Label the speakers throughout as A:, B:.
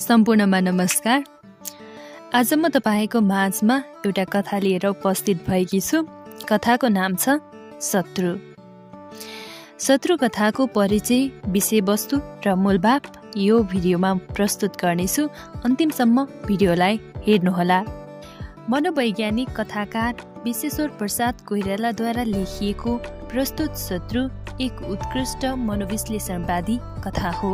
A: सम्पूर्णमा नमस्कार। आज म तपाईको माझमा एउटा कथा लिएर उपस्थित भएकी छु। कथाको नाम छ शत्रु। शत्रु कथाको परिचय, विषयवस्तु र मूलभाव यो भिडियोमा प्रस्तुत गर्नेछु। अन्तिमसम्म भिडियोलाई हेर्नुहोला। मनोवैज्ञानिक कथाकार विश्वेश्वर प्रसाद कोइरालाद्वारा लेखिएको प्रस्तुत शत्रु एक उत्कृष्ट मनोविश्लेषणवादी कथा हो।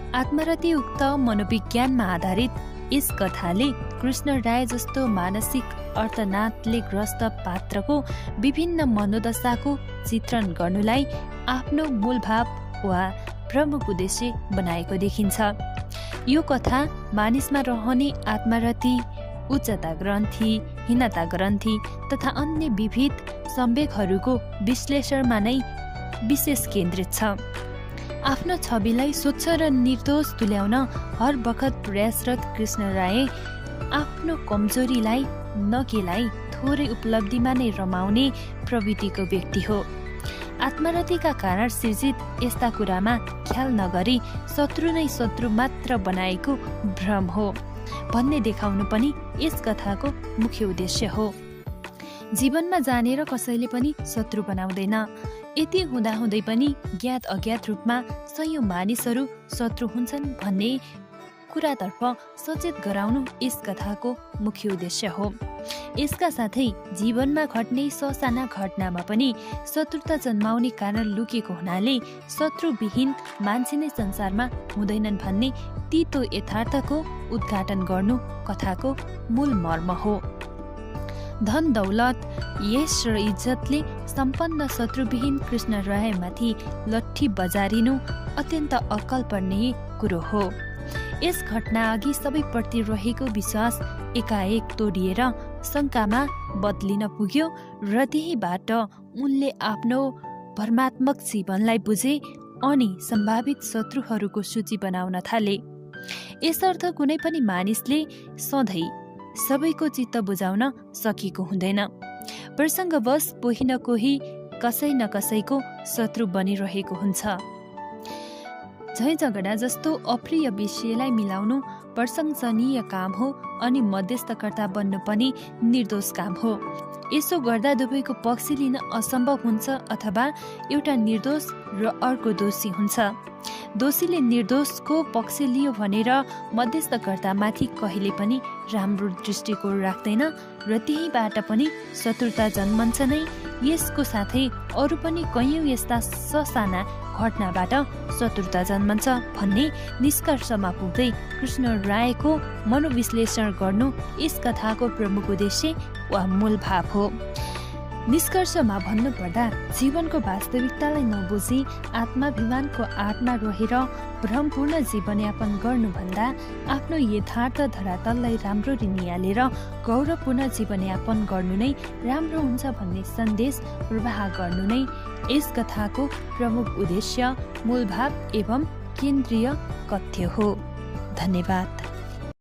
A: आत्मरतियुक्त मनोविज्ञानमा आधारित यस कथाले कृष्ण राय जस्तो मानसिक अर्थनाथले ग्रस्त पात्रको विभिन्न मनोदशाको चित्रण गर्नुलाई आफ्नो मूल भाव वा प्रमुख उद्देश्य बनाएको देखिन्छ। यो कथा मानिसमा रहने आत्मरति, उच्चता ग्रन्थि, हीनता ग्रन्थि तथा अन्य विविध संवेगहरूको विश्लेषणमा नै विशेष केन्द्रित छ। आफ्नो छविलाई स्वच्छ र निर्दोष तुल्याउन हर बखत प्रयासरत कृष्ण राय आफ्नो कमजोरीलाई नकेलाई थोरै उपलब्धिमा नै रमाउने प्रवृत्तिको व्यक्ति हो। आत्मरतिका कारण सृजित यस्ता कुरामा ख्याल नगरी शत्रु नै शत्रु मात्र बनाएको भ्रम हो भन्ने देखाउनु पनि यस कथाको मुख्य उद्देश्य हो। जीवनमा जानेर कसैले पनि शत्रु बनाउँदैन। यति हुँदाहुँदै पनि ज्ञात अज्ञात रूपमा सयौं मानिसहरू शत्रु हुन्छन् भन्ने कुरातर्फ सचेत गराउनु यस कथाको मुख्य उद्देश्य हो। यसका साथै जीवनमा घट्ने ससाना घटनामा पनि शत्रुता जन्माउने कारण लुकेको हुनाले शत्रुविहीन मान्छे नै संसारमा हुँदैनन् भन्ने तीतो यथार्थको उद्घाटन गर्नु कथाको मूल मर्म हो। धन दौलत, यश र इज्जतले सम्पन्न शत्रुविहीन कृष्ण रायमाथि लट्ठी बजारिनु अत्यन्त अकल्पनीय कुरो हो। यस घटना अघि सबैप्रति रहेको विश्वास एकाएक तोडिएर शङ्कामा बदलिन पुग्यो र त्यहीबाट उनले आफ्नो भ्रमात्मक जीवनलाई बुझे अनि सम्भावित शत्रुहरूको सूची बनाउन थाले। यसर्थ कुनै पनि मानिसले सधैँ सबैको चित्त बुझाउन सकेको हुँदैन। प्रसङ्गवश कोही न कोही कसै न कसैको शत्रु बनिरहेको हुन्छ। झै झगडा जस्तो अप्रिय विषयलाई मिलाउनु प्रशंसनीय काम हो अनि मध्यस्थकर्ता बन्नु पनि निर्दोष काम हो। यसो गर्दा दुवैको पक्ष लिन असम्भव हुन्छ अथवा एउटा निर्दोष र अर्को दोषी हुन्छ। दोषीले निर्दोषको पक्ष लियो भनेर मध्यस्थकर्तामाथि कहिले पनि राम्रो दृष्टिकोण राख्दैन र त्यहीबाट पनि शत्रुता जन्मन्छ नै। यसको साथै अरू पनि कैयौं यस्ता ससाना घटनाबाट शत्रुता जन्मन्छ भन्ने निष्कर्षमा पुग्दै कृष्ण रायको मनोविश्लेषण गर्नु यस कथाको प्रमुख उद्देश्य वा मूल भाव हो। निष्कर्षमा भन्नुपर्दा जीवनको वास्तविकतालाई नबुझी आत्माभिमानको आडमा रहेर भ्रमपूर्ण जीवनयापन गर्नुभन्दा आफ्नो यथार्थ धरातललाई राम्ररी निहालेर गौरवपूर्ण जीवनयापन गर्नु नै राम्रो हुन्छ भन्ने सन्देश प्रवाह गर्नु नै यस कथाको प्रमुख उद्देश्य, मूलभाव एवं केन्द्रीय कथ्य हो। धन्यवाद।